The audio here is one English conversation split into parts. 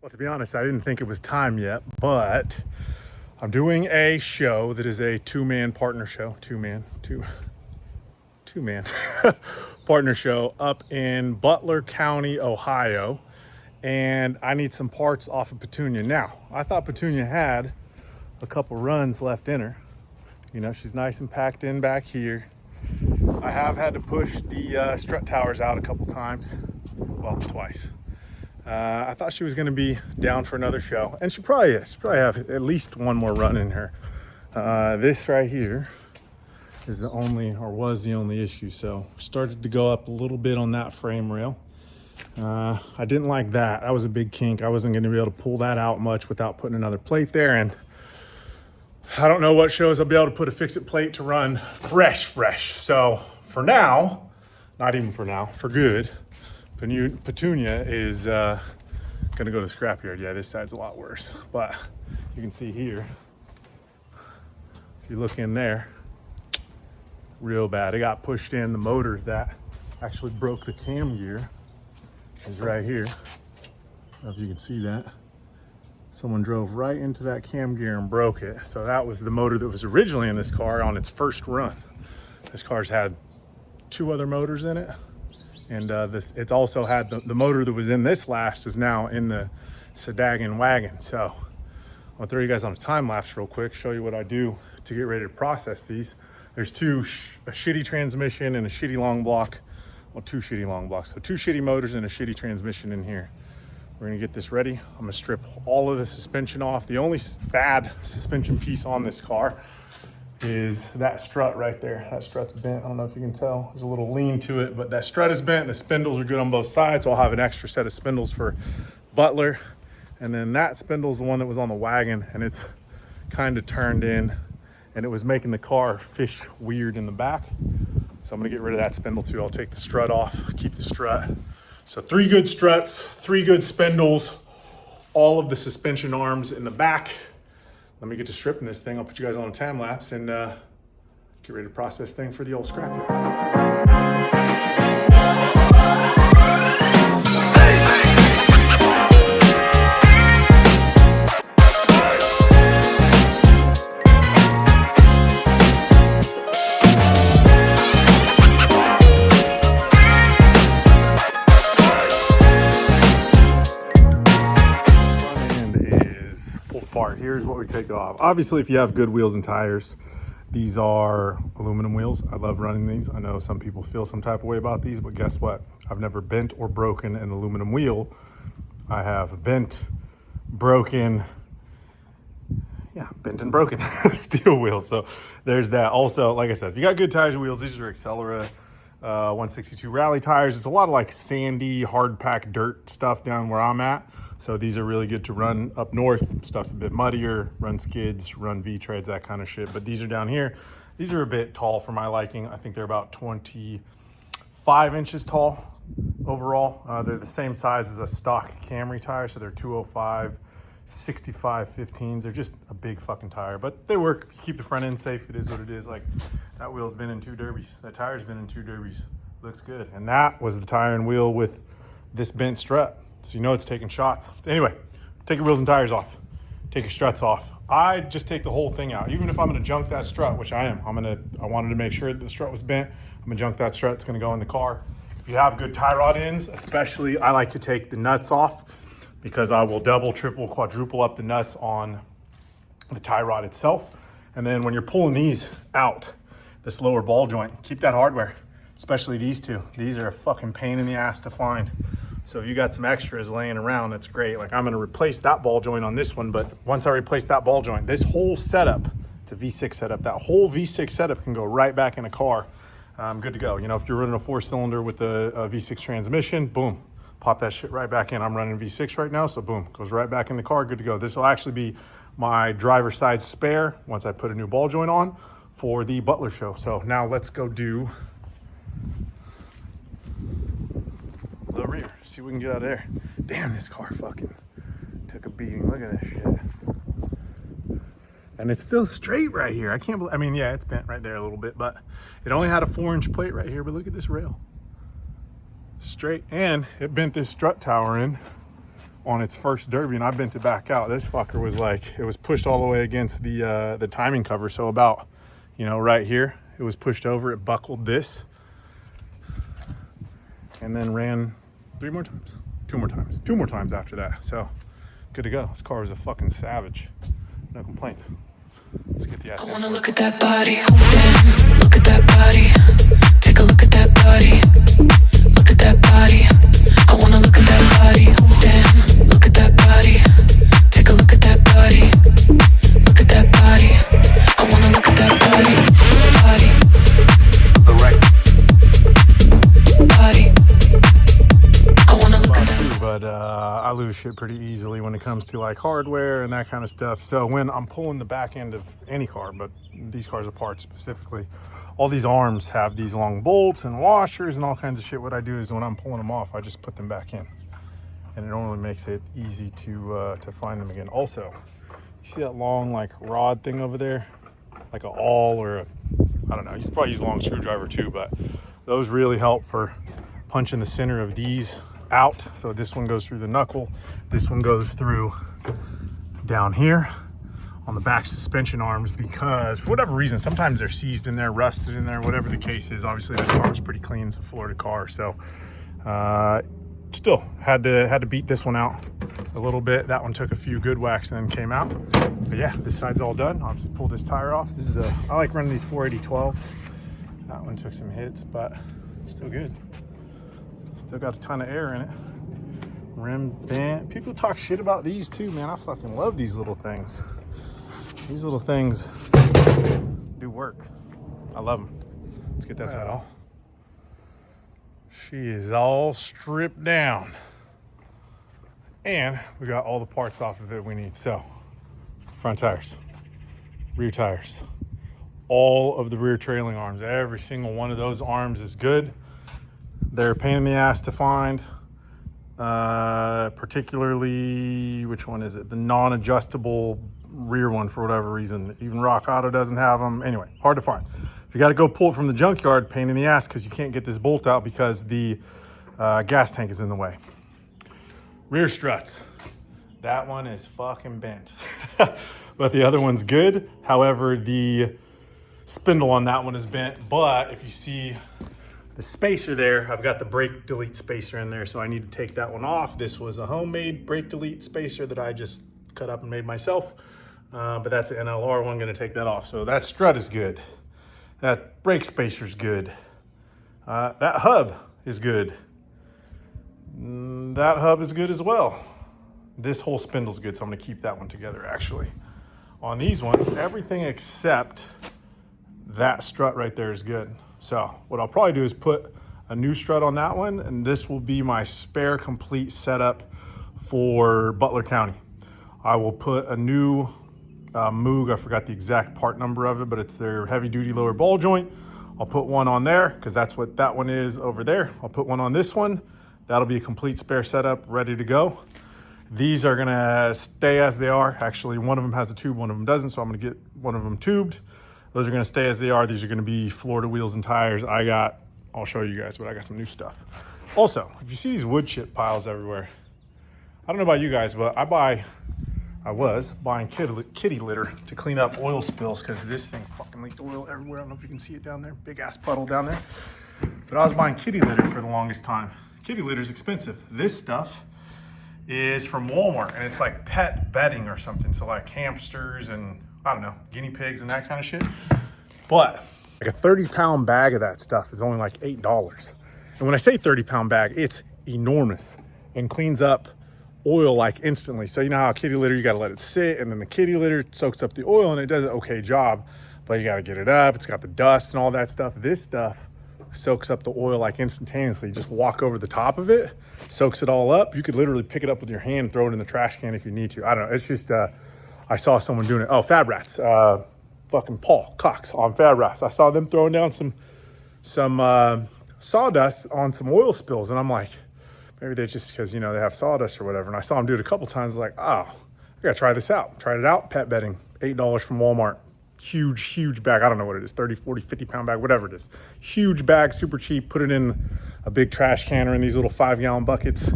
Well, to be honest, I didn't think it was time yet, but I'm doing a show that is a two-man partner show. Two-man partner show up in Butler County, Ohio. And I need some parts off of Petunia. Now, I thought Petunia had a couple runs left in her. You know, she's nice and packed in back here. I have had to push the strut towers out a couple times. Well, twice. I thought she was going to be down for another show, and she probably is. She probably have at least one more run in her. This right here is the only, or was the only issue. So started to go up a little bit on that frame rail. I didn't like that. That was a big kink. I wasn't going to be able to pull that out much without putting another plate there. And I don't know what shows I'll be able to put a fix-it plate to run fresh. So for now, not even for now, for good, Petunia is gonna go to the scrapyard. Yeah, this side's a lot worse, but you can see here, if you look in there, real bad. It got pushed in. The motor that actually broke the cam gear is right here. I don't know if you can see that. Someone drove right into that cam gear and broke it. So that was the motor that was originally in this car on its first run. This car's had two other motors in it. And it's also had the motor that was in this last is now in the Salvaging wagon. So I'll throw you guys on a time lapse real quick, show you what I do to get ready to process these. There's a shitty transmission and a shitty long block. Well, two shitty long blocks. So two shitty motors and a shitty transmission in here. We're gonna get this ready. I'm gonna strip all of the suspension off. The only bad suspension piece on this car is that strut right there. That strut's bent. I don't know if you can tell. There's a little lean to it, but that strut is bent. The spindles are good on both sides, so I'll have an extra set of spindles for Butler. And then that spindle's the one that was on the wagon, and it's kind of turned in, and it was making the car fish weird in the back. So I'm gonna get rid of that spindle too. I'll take the strut off, keep the strut. So 3 good struts, 3 good spindles, all of the suspension arms in the back. Let me get to stripping this thing. I'll put you guys on a time lapse and get ready to process this thing for the old scrapyard. Here's what we take off. Obviously, if you have good wheels and tires, these are aluminum wheels. I love running these. I know some people feel some type of way about these, but guess what? I've never bent or broken an aluminum wheel. I have bent and broken steel wheels. So there's that. Also, like I said, if you got good tires and wheels, these are Accelera 162 rally tires. It's a lot of like sandy, hard packed dirt stuff down where I'm at. So these are really good to run up north. Stuff's a bit muddier, run skids, run V-treads, that kind of shit. But these are down here. These are a bit tall for my liking. I think they're about 25 inches tall overall. They're the same size as a stock Camry tire. So they're 205, 65, 15s. They're just a big fucking tire, but they work. You keep the front end safe. It is what it is. Like that wheel's been in 2 derbies. That tire's been in 2 derbies. Looks good. And that was the tire and wheel with this bent strut. So you know it's taking shots. Anyway, take your wheels and tires off. Take your struts off. I just take the whole thing out. Even if I'm gonna junk that strut, which I am. I wanted to make sure that the strut was bent. I'm gonna junk that strut. It's gonna go in the car. If you have good tie rod ends, especially, I like to take the nuts off because I will double, triple, quadruple up the nuts on the tie rod itself. And then when you're pulling these out, this lower ball joint, keep that hardware, especially these two. These are a fucking pain in the ass to find. So if you got some extras laying around, that's great. Like I'm gonna replace that ball joint on this one, but once I replace that ball joint, this whole setup, it's a V6 setup, that whole V6 setup can go right back in a car. Good to go. You know, if you're running a 4-cylinder with a V6 transmission, boom, pop that shit right back in. I'm running V6 right now, so boom, goes right back in the car, good to go. This will actually be my driver's side spare once I put a new ball joint on for the Butler show. So now let's go do the rear, see what we can get out of there. Damn, this car fucking took a beating. Look at this shit. And it's still straight right here. I can't believe, I mean, yeah, it's bent right there a little bit, but it only had a 4-inch plate right here, but look at this rail. Straight, and it bent this strut tower in on its first derby, and I bent it back out. This fucker was like, it was pushed all the way against the timing cover. So about, you know, right here, it was pushed over, it buckled this, and then ran 2 more times after that. So good to go. This car was a fucking savage. No complaints. Let's get the ass. I wanna look at that body. Oh damn, look at that body. Take a look at that body. Look at that body. I wanna look at that body. Oh damn, look at that body. Take a look at that body. Look at that body. I wanna look at that body. Body. The right. Body. I wanna look at that. But I lose shit pretty easily when it comes to like hardware and that kind of stuff. So when I'm pulling the back end of any car, but these cars apart specifically, all these arms have these long bolts and washers and all kinds of shit. What I do is when I'm pulling them off, I just put them back in, and it normally makes it easy to find them again. Also, you see that long like rod thing over there, like a awl or a, I don't know, you can probably use a long screwdriver too, but those really help for punching the center of these out. So this one goes through the knuckle, this one goes through down here on the back suspension arms, because for whatever reason sometimes they're seized in there, rusted in there, whatever the case is. Obviously this car is pretty clean, it's a Florida car, so still had to beat this one out a little bit. That one took a few good whacks and then came out. But yeah, this side's all done. Obviously pulled this tire off. This is I like running these 480 12s. That one took some hits, but it's still good. Still got a ton of air in it. Rim vent. People talk shit about these too, man. I fucking love these little things. These little things do work. I love them. Let's get that side off. She is all stripped down. And we got all the parts off of it we need. So, front tires, rear tires, all of the rear trailing arms. Every single one of those arms is good. They're a pain in the ass to find, particularly, which one is it? The non-adjustable rear one for whatever reason. Even Rock Auto doesn't have them. Anyway, hard to find. If you got to go pull it from the junkyard, pain in the ass because you can't get this bolt out because the gas tank is in the way. Rear struts. That one is fucking bent. But the other one's good. However, the spindle on that one is bent. But if you see the spacer there, I've got the brake delete spacer in there, so I need to take that one off. This was a homemade brake delete spacer that I just cut up and made myself, but that's an NLR one. I'm gonna take that off. So that strut is good. That brake spacer is good. That hub is good. That hub is good as well. This whole spindle's good, so I'm gonna keep that one together actually. On these ones, everything except that strut right there is good. So what I'll probably do is put a new strut on that one, and this will be my spare complete setup for Butler County. I will put a new Moog, I forgot the exact part number of it, but it's their heavy duty lower ball joint. I'll put one on there because that's what that one is over there. I'll put one on this one. That'll be a complete spare setup ready to go. These are gonna stay as they are. Actually, one of them has a tube, one of them doesn't, so I'm gonna get one of them tubed. Those are gonna stay as they are. These are gonna be Florida wheels and tires. I'll show you guys, but I got some new stuff. Also, if you see these wood chip piles everywhere, I don't know about you guys, but I was buying kitty litter to clean up oil spills because this thing fucking leaked oil everywhere. I don't know if you can see it down there. Big ass puddle down there. But I was buying kitty litter for the longest time. Kitty litter is expensive. This stuff is from Walmart, and it's like pet bedding or something. So like hamsters and I don't know, guinea pigs and that kind of shit. But like a 30-pound bag of that stuff is only like $8. And when I say 30-pound bag, it's enormous and cleans up oil like instantly. So you know how kitty litter, you got to let it sit, and then the kitty litter soaks up the oil and it does an okay job, but you got to get it up. It's got the dust and all that stuff. This stuff soaks up the oil like instantaneously. You just walk over the top of it, soaks it all up. You could literally pick it up with your hand, throw it in the trash can if you need to. I don't know. It's just, I saw someone doing it. Oh, Fab Rats. Fucking Paul Cox on Fab Rats. I saw them throwing down some sawdust on some oil spills, and I'm like, maybe they just, because, you know, they have sawdust or whatever. And I saw them do it a couple times. Like, oh, I gotta try this out. Tried it out. Pet bedding, $8 from Walmart. Huge bag. I don't know what it is, 30, 40, 50-pound bag, whatever it is. Huge bag, super cheap. Put it in a big trash can or in these little 5-gallon buckets.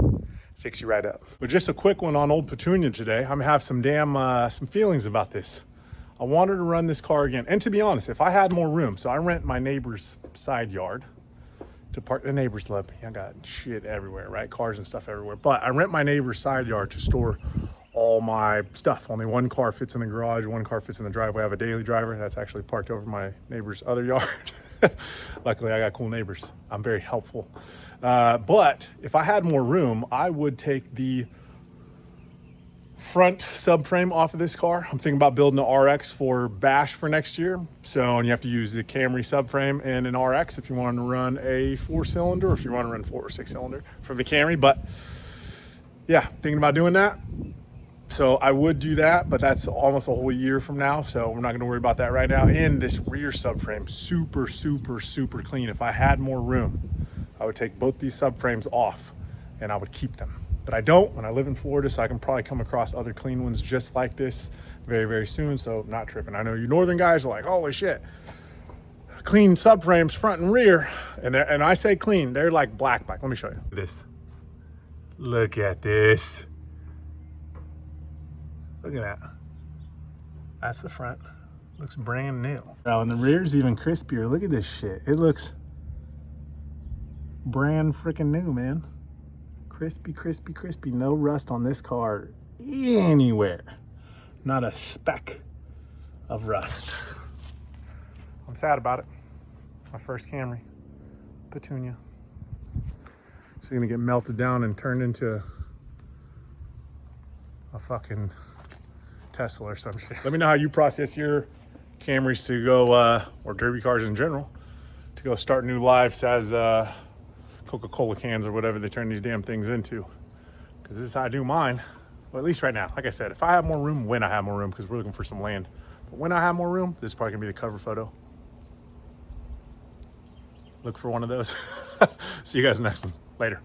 fix you right up. But just a quick one on old Petunia today. I'm gonna have some some feelings about this. I wanted to run this car again. And to be honest, if I had more room, so I rent my neighbor's side yard to park. The neighbors love me. I got shit everywhere, right? Cars and stuff everywhere. But I rent my neighbor's side yard to store all my stuff. Only one car fits in the garage, one car fits in the driveway. I have a daily driver that's actually parked over my neighbor's other yard. Luckily, I got cool neighbors. I'm very helpful. But if I had more room, I would take the front subframe off of this car. I'm thinking about building an RX for Bash for next year. So, and you have to use the Camry subframe and an RX if you want to run a 4-cylinder, or if you want to run 4 or 6-cylinder for the Camry. But yeah, thinking about doing that. So I would do that, but that's almost a whole year from now. So we're not going to worry about that right now. And this rear subframe, super, super, super clean. If I had more room, I would take both these subframes off and I would keep them. But I don't when I live in Florida, so I can probably come across other clean ones just like this very, very soon. So not tripping. I know you northern guys are like, holy shit, clean subframes front and rear. And I say clean, they're like black. Let me show you this. Look at this. Look at that. That's the front. Looks brand new. Now, and the rear is even crispier. Look at this shit. It looks brand freaking new, man. Crispy, crispy, crispy. No rust on this car anywhere. Not a speck of rust. I'm sad about it. My first Camry, Petunia. It's gonna get melted down and turned into a fucking Tesla or some shit. Let me know how you process your Camrys to go, or derby cars in general, to go start new lives as Coca-Cola cans or whatever they turn these damn things into. Because this is how I do mine. Well, at least right now. Like I said, if I have more room, when I have more room, because we're looking for some land. But when I have more room, this is probably gonna be the cover photo. Look for one of those. See you guys next one. Later.